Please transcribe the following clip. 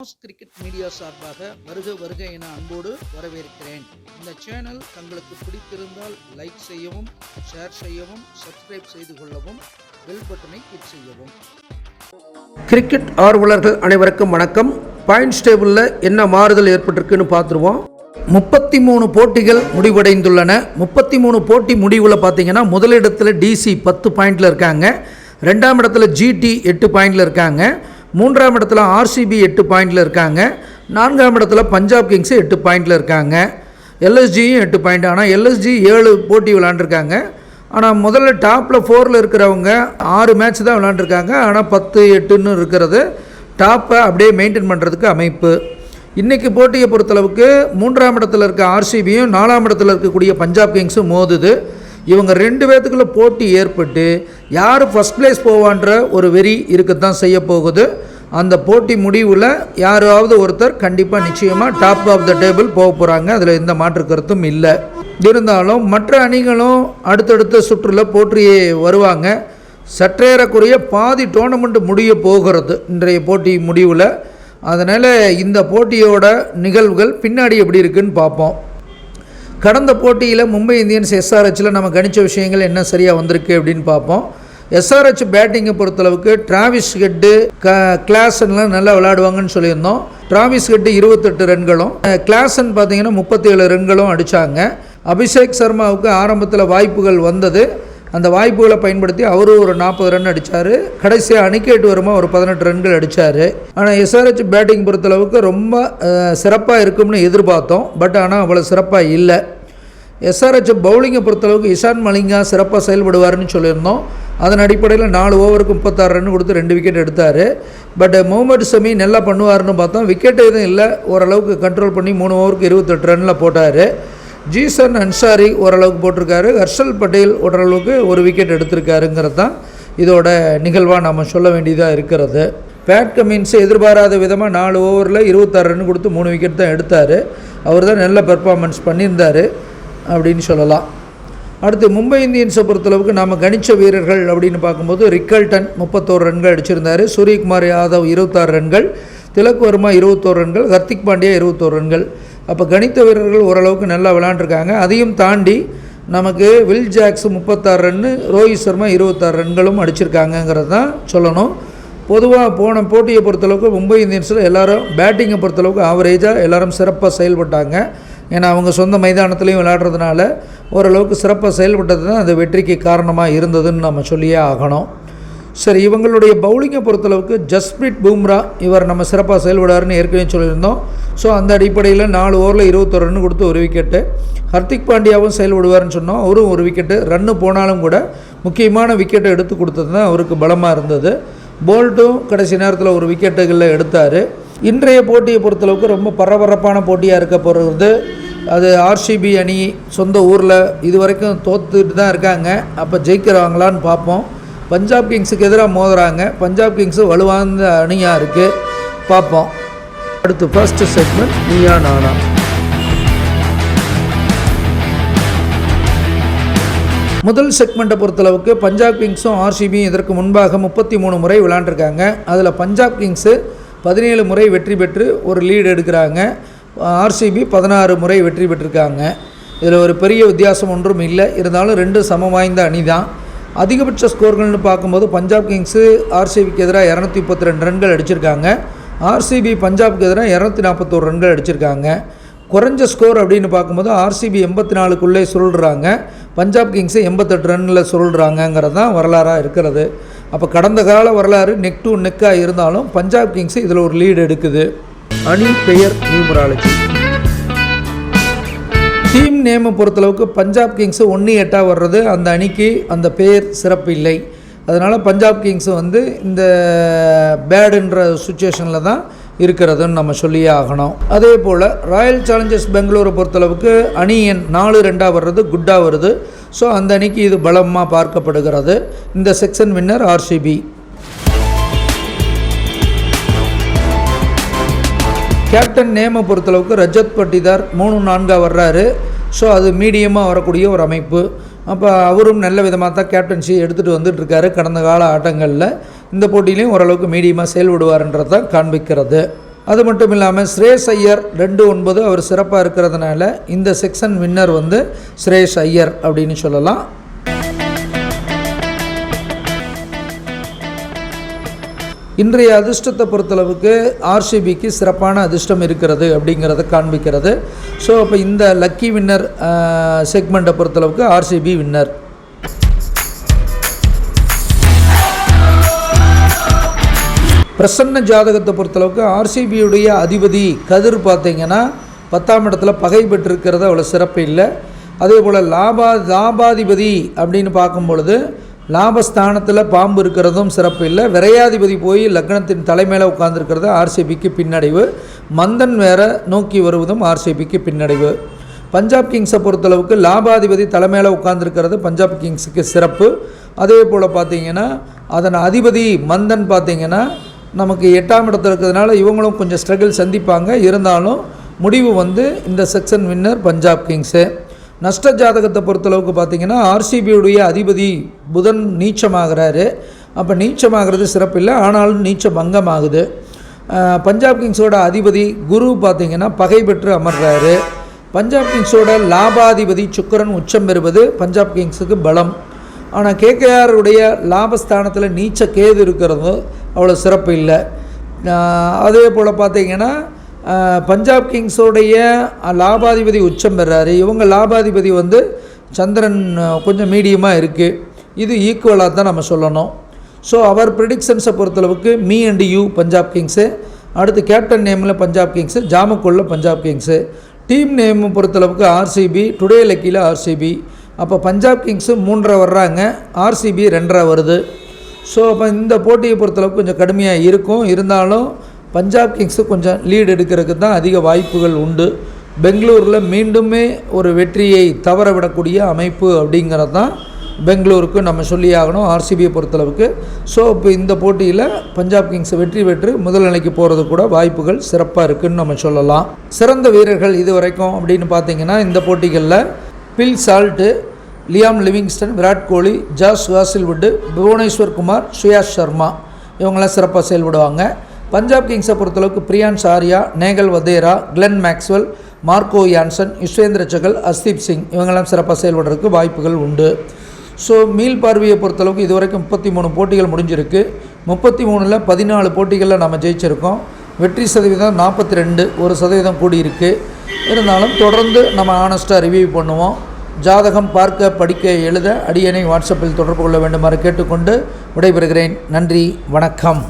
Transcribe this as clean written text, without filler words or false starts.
Cricket media சார்பாக வருக வருக என அன்போடு வரவேற்கிறேன். இந்த சேனல் தங்களுக்கு பிடித்திருந்தால் லைக் செய்யவும், ஷேர் செய்யவும், சப்ஸ்கிரைப் செய்து கொள்ளவும், பெல் பட்டனை கிளிக் செய்யவும். கிரிக்கெட் ஆர்வலர்கள் அனைவருக்கும் வணக்கம். பாயிண்ட்ஸ் டேபிளில் என்ன மாறுதல் ஏற்பட்டிருக்குன்னு பார்த்துருவோம். 33 போட்டிகள் முடிவடைந்துள்ளன. 33 போட்டி முடிவில் பார்த்தீங்கன்னா முதலிடத்தில் டிசி 10 பாயிண்டில் இருக்காங்க, ரெண்டாம் இடத்துல ஜிடி 8 பாயிண்டில் இருக்காங்க, மூன்றாம் இடத்துல ஆர்சிபி 8 பாயிண்டில் இருக்காங்க, நான்காம் இடத்துல பஞ்சாப் கிங்ஸு 8 பாயிண்டில் இருக்காங்க, எல்எஸ்ஜியும் 8 பாயிண்ட். ஆனால் எல்எஸ்ஜி 7 போட்டி விளாண்டுருக்காங்க. ஆனால் முதல்ல டாப்பில் 4ல் இருக்கிறவங்க 6 மேட்ச் தான் விளாண்டுருக்காங்க. ஆனால் 10-8ன்னு இருக்கிறது டாப்பை அப்படியே மெயின்டைன் பண்ணுறதுக்கு அமைப்பு. இன்றைக்கி போட்டியை பொறுத்தளவுக்கு மூன்றாம் இடத்துல இருக்க ஆர்சிபியும் 4ஆம் இடத்துல இருக்கக்கூடிய பஞ்சாப் கிங்ஸும் மோதுது. இவங்க 2 பேர்த்துக்குள்ள போட்டி ஏற்பட்டு யார் ஃபஸ்ட் பிளேஸ் போவான்ற ஒரு வெறி இருக்கத்தான் செய்ய போகுது. அந்த போட்டி முடிவில் யாராவது ஒருத்தர் கண்டிப்பாக நிச்சயமாக டாப் ஆஃப் த டேபிள் போக போகிறாங்க. அதில் எந்த மாற்று கருத்தும் இல்லை. இருந்தாலும் மற்ற அணிகளும் அடுத்தடுத்த சுற்றில் போட்டி வருவாங்க. சற்றேறக்குறைய பாதி டோர்னமெண்ட் முடிய போகிறது இன்றைய போட்டி முடிவில். அதனால் இந்த போட்டியோட நிகழ்வுகள் பின்னாடி எப்படி இருக்குன்னு பார்ப்போம். கடந்த போட்டியில் மும்பை இந்தியன்ஸ் எஸ்ஆர்ஹெச்சில் நம்ம கணிச்ச விஷயங்கள் என்ன சரியாக வந்திருக்கு அப்படின்னு பார்ப்போம். எஸ்ஆர்ஹெச் பேட்டிங்கை பொறுத்தளவுக்கு டிராவிஸ் ஹெட்டு கிளாசன்லாம் நல்லா விளையாடுவாங்கன்னு சொல்லியிருந்தோம். டிராவிஸ் ஹெட்டு 28 ரன்களும், கிளாசன் பார்த்தீங்கன்னா 37 ரன்களும் அடித்தாங்க. அபிஷேக் சர்மாவுக்கு ஆரம்பத்தில் வாய்ப்புகள் வந்தது. அந்த வாய்ப்புகளை பயன்படுத்தி அவரும் ஒரு 40 ரன் அடித்தார். கடைசியாக அணிகேட் வருமா ஒரு 18 ரன்கள் அடித்தார். ஆனால் எஸ்ஆர்ஹெச் பேட்டிங் பொறுத்தளவுக்கு ரொம்ப சிறப்பாக இருக்கும்னு எதிர்பார்த்தோம். பட் ஆனால் அவ்வளோ சிறப்பாக இல்லை. எஸ்ஆர்ஹெச் பவுலிங்கை பொறுத்தளவுக்கு இஷான் மலிங்கா சிறப்பாக செயல்படுவார்னு சொல்லியிருந்தோம். அதன் அடிப்படையில் 4 ஓவருக்கு 36 ரன் கொடுத்து 2 விக்கெட் எடுத்தார். பட் முகமது ஷமி நல்லா பண்ணுவார்னு பார்த்தோம். விக்கெட் எதுவும் இல்லை, ஓரளவுக்கு கண்ட்ரோல் பண்ணி 3 ஓவருக்கு 28 ரனில் போட்டார். ஜீசன் அன்சாரி ஓரளவுக்கு போட்டிருக்காரு. ஹர்ஷல் பட்டேல் ஓரளவுக்கு ஒரு விக்கெட் எடுத்திருக்காருங்கிறது தான் இதோட நிகழ்வாக நம்ம சொல்ல வேண்டியதாக இருக்கிறது. பேட் கமின்ஸ் எதிர்பாராத விதமாக 4 ஓவரில் 26 ரன் கொடுத்து 3 விக்கெட் தான் எடுத்தார். அவர் தான் நல்ல பெர்ஃபார்மன்ஸ் பண்ணியிருந்தார் அப்படின்னு சொல்லலாம். அடுத்து மும்பை இந்தியன்ஸை பொறுத்தளவுக்கு நாம் கணிச்ச வீரர்கள் அப்படின்னு பார்க்கும்போது ரிக்கல்டன் 31 ரன்கள் அடிச்சிருந்தார், சூரியகுமார் யாதவ் 26 ரன்கள், திலக் வர்மா 21 ரன்கள், ஹர்திக் பாண்டியா 21 ரன்கள். அப்போ கணித்த வீரர்கள் ஓரளவுக்கு நல்லா விளாண்டுருக்காங்க. அதையும் தாண்டி நமக்கு Will Jacks 36 run, Rohit Sharma 26 ரன்களும் அடிச்சிருக்காங்கங்கிறது தான் சொல்லணும். பொதுவாக போன போட்டியை பொறுத்தளவுக்கு மும்பை இந்தியன்ஸில் எல்லோரும் பேட்டிங்கை பொறுத்தளவுக்கு ஆவரேஜாக எல்லோரும் சிறப்பாக செயல்பட்டாங்க. ஏன்னா அவங்க சொந்த மைதானத்துலேயும் விளையாடுறதுனால ஓரளவுக்கு சிறப்பாக செயல்பட்டது தான் அந்த வெற்றிக்கு காரணமாக இருந்ததுன்னு நம்ம சொல்லியே ஆகணும். சரி, இவங்களுடைய பவுலிங்கை பொறுத்தளவுக்கு ஜஸ்பிரீத் பும்ரா இவர் நம்ம சிறப்பாக செயல்படாருன்னு ஏற்கனவே சொல்லியிருந்தோம். ஸோ அந்த அடிப்படையில் 4 ஓவரில் 21 ரன் கொடுத்து 1 விக்கெட்டு. ஹர்திக் பாண்டியாவும் செயல்படுவார்னு சொன்னோம், அவரும் 1 விக்கெட்டு. ரன்னு போனாலும் கூட முக்கியமான விக்கெட்டை எடுத்து கொடுத்தது தான் அவருக்கு பலமாக இருந்தது. போல்ட்டும் கடைசி நேரத்தில் 1 விக்கெட்டுகளில் எடுத்தார். இன்றைய போட்டியை பொறுத்தளவுக்கு ரொம்ப பரபரப்பான போட்டியாக இருக்க போகிறது. அது ஆர்சிபி அணி சொந்த ஊரில் இது வரைக்கும் தோத்துட்டு தான் இருக்காங்க. அப்போ ஜெயிக்கிறாங்களான்னு பார்ப்போம். பஞ்சாப் கிங்ஸுக்கு எதிராக மோதுறாங்க. பஞ்சாப் கிங்ஸு வலுவான அணியாக இருக்குது, பார்ப்போம். அடுத்து ஃபர்ஸ்ட் செக்மெண்ட் நீயா நானா. முதல் செக்மெண்ட்டை பொறுத்தளவுக்கு பஞ்சாப் கிங்ஸும் ஆர்சிபியும் இதற்கு முன்பாக 33 முறை விளாண்டுருக்காங்க. அதில் பஞ்சாப் கிங்ஸு 17 முறை வெற்றி பெற்று ஒரு லீடு எடுக்கிறாங்க. ஆர்சிபி 16 முறை வெற்றி பெற்றிருக்காங்க. இதில் ஒரு பெரிய வித்தியாசம் ஒன்றும் இல்லை. இருந்தாலும் 2 சமம் வாய்ந்த அணி தான். அதிகபட்ச ஸ்கோர்கள்னு பார்க்கும்போது பஞ்சாப் கிங்ஸு ஆர்சிபிக்கு எதிராக 232 ரன்கள் அடிச்சிருக்காங்க. ஆர்சிபி பஞ்சாபுக்கு எதிராக 241 ரன்கள் அடிச்சிருக்காங்க. குறைஞ்ச ஸ்கோர் அப்படின்னு பார்க்கும்போது ஆர்சிபி 84க்குள்ளே சுருள்றாங்க, பஞ்சாப் கிங்ஸு 88 ரன்னில் சுருள்றாங்கங்கிறது தான் வரலாறாக இருக்கிறது. அப்போ கடந்த கால வரலாறு நெக் டு நெக்காக இருந்தாலும் பஞ்சாப் கிங்ஸு இதில் ஒரு லீடு எடுக்குது. அணி பெயர் நியூமராலஜி. டீம் நேமை பொறுத்தளவுக்கு பஞ்சாப் கிங்ஸு 1-8 வர்றது அந்த அணிக்கு அந்த பெயர் சிறப்பு இல்லை. அதனால் பஞ்சாப் கிங்ஸு இந்த பேடுன்ற சுச்சுவேஷனில் தான் இருக்கிறதுன்னு நம்ம சொல்லியே ஆகணும். அதே போல் ராயல் சேலஞ்சர்ஸ் பெங்களூரை பொறுத்தளவுக்கு அணி எண் 4-2 வர்றது குட்டாக வருது. ஸோ அந்த அணிக்கு இது பலமாக பார்க்கப்படுகிறது. இந்த செக்ஷன் வின்னர் ஆர்சிபி. கேப்டன் நேமை பொறுத்தளவுக்கு ரஜத் பட்டிதார் 3-4 வர்றாரு. ஸோ அது மீடியமாக வரக்கூடிய ஒரு அமைப்பு. அப்போ அவரும் நல்ல விதமாக தான் கேப்டன்சி எடுத்துகிட்டு வந்துட்டுருக்காரு. கடந்த கால ஆட்டங்களில் இந்த போட்டியிலையும் ஓரளவுக்கு மீடியமாக செயல்படுவார்ன்றதை காண்பிக்கிறது. அது மட்டும் இல்லாமல் ஸ்ரேஷ் ஐயர் 2-9 அவர் சிறப்பாக இருக்கிறதுனால இந்த செக்ஷன் வின்னர் வந்து ஸ்ரேஷ் ஐயர் அப்படின்னு சொல்லலாம். இன்றைய அதிர்ஷ்டத்தை பொறுத்தளவுக்கு ஆர்சிபிக்கு சிறப்பான அதிர்ஷ்டம் இருக்கிறது அப்படிங்கிறத காண்பிக்கிறது. ஸோ அப்போ இந்த லக்கி வின்னர் செக்மெண்ட்டை பொறுத்தளவுக்கு ஆர்சிபி வின்னர். பிரசன்ன ஜாதகத்தை பொறுத்தளவுக்கு ஆர்சிபியுடைய அதிபதி கதிர் பார்த்திங்கன்னா 10ஆம் இடத்துல பகை பெற்றிருக்கிறது அவ்வளோ சிறப்பு இல்லை. அதே போல் லாபாதிபதி அப்படின்னு பார்க்கும்பொழுது லாபஸ்தானத்தில் பாம்பு இருக்கிறதும் சிறப்பு இல்லை. விரையாதிபதி போய் லக்னத்தின் தலைமையில் உட்கார்ந்துருக்கிறது ஆர்சிபிக்கு பின்னடைவு. மந்தன் வேற நோக்கி வருவதும் ஆர்சிபிக்கு பின்னடைவு. பஞ்சாப் கிங்ஸை பொறுத்தளவுக்கு லாபாதிபதி தலைமையில் உட்கார்ந்துருக்கிறது பஞ்சாப் கிங்ஸுக்கு சிறப்பு. அதே போல் பார்த்திங்கன்னா அதன் அதிபதி மந்தன் பார்த்திங்கன்னா நமக்கு 8ஆம் இடத்துல இருக்கிறதுனால இவங்களும் கொஞ்சம் ஸ்ட்ரகிள் சந்திப்பாங்க. இருந்தாலும் முடிவு வந்து இந்த செக்ஷன் வின்னர் பஞ்சாப் கிங்ஸு. நஷ்ட ஜாதகத்தை பொறுத்தளவுக்கு பார்த்திங்கன்னா ஆர்சிபியுடைய அதிபதி புதன் நீச்சமாகிறாரு. அப்போ நீச்சமாகிறது சிறப்பில்லை, ஆனாலும் நீச்ச பங்கமாகுது. பஞ்சாப் கிங்ஸோட அதிபதி குரு பார்த்திங்கன்னா பகை பெற்று அமர்றாரு. பஞ்சாப் கிங்ஸோட லாபாதிபதி சுக்கிரன் உச்சம் பெறுவது பஞ்சாப் கிங்ஸுக்கு பலம். ஆனால் கேகேஆருடைய லாபஸ்தானத்தில் நீச்ச கேது இருக்கிறது அவ்வளோ சிறப்பு இல்லை. அதே போல் பார்த்திங்கன்னா பஞ்சாப் கிங்ஸோடைய லாபாதிபதி உச்சம் பெறாரு. இவங்க லாபாதிபதி வந்து சந்திரன் கொஞ்சம் மீடியமாக இருக்குது. இது ஈக்குவலாக தான் நம்ம சொல்லணும். ஸோ அவர் ப்ரிடிக்ஷன்ஸை பொறுத்தளவுக்கு me and you Punjab Kings. அடுத்து கேப்டன் நேமில் பஞ்சாப் கிங்ஸு, ஜாமக்கோலில் பஞ்சாப் கிங்ஸு. டீம் நேம் பொறுத்தளவுக்கு ஆர்சிபி, டுடே லக்கியில் ஆர்சிபி. அப்போ பஞ்சாப் கிங்ஸு 3 வர்றாங்க, ஆர்சிபி 2 வருது. ஸோ அப்போ இந்த போட்டியை பொறுத்தளவுக்கு கொஞ்சம் கடுமையாக இருக்கும். இருந்தாலும் பஞ்சாப் கிங்ஸு கொஞ்சம் லீடு எடுக்கிறதுக்கு தான் அதிக வாய்ப்புகள் உண்டு. பெங்களூரில் மீண்டுமே ஒரு வெற்றியை தவற விடக்கூடிய அமைப்பு அப்படிங்கிறது தான் பெங்களூருக்கு நம்ம சொல்லி ஆகணும் ஆர்சிபியை பொறுத்தளவுக்கு. ஸோ இப்போ இந்த போட்டியில் பஞ்சாப் கிங்ஸ் வெற்றி பெற்று முதல் நிலைக்கு போகிறது கூட வாய்ப்புகள் சிறப்பாக இருக்குதுன்னு நம்ம சொல்லலாம். சிறந்த வீரர்கள் இது வரைக்கும் அப்படின்னு பார்த்திங்கன்னா இந்த போட்டிகளில் Phil Salt, Liam Livingstone, Virat Kohli, Josh Hazlewood, Bhuvneshwar Kumar, Suyash Sharma இவங்களாம் சிறப்பாக செயல்படுவாங்க. பஞ்சாப் கிங்ஸை பொறுத்தளவுக்கு Priyansh Arya, Nehal Wadhera, Glenn Maxwell, Marco Jansen, Yuzvendra Chahal, Arshdeep Singh இவங்கெல்லாம் சிறப்பாக செயல்படுறதுக்கு வாய்ப்புகள் உண்டு. ஸோ மீள் பார்வையை பொறுத்தளவுக்கு இதுவரைக்கும் 33 போட்டிகள் முடிஞ்சிருக்கு. 33ல் 14 போட்டிகளில் நம்ம ஜெயிச்சிருக்கோம். வெற்றி சதவீதம் 42, 1% கூடியிருக்கு. இருந்தாலும் தொடர்ந்து நம்ம ஆனஸ்ட்டாக ரிவ்யூ பண்ணுவோம். ஜாதகம் பார்க்க படிக்க எழுத அடியனை வாட்ஸ்அப்பில் தொடர்பு கொள்ள வேண்டுமாறு கேட்டுக்கொண்டு விடைபெறுகிறேன். நன்றி, வணக்கம்.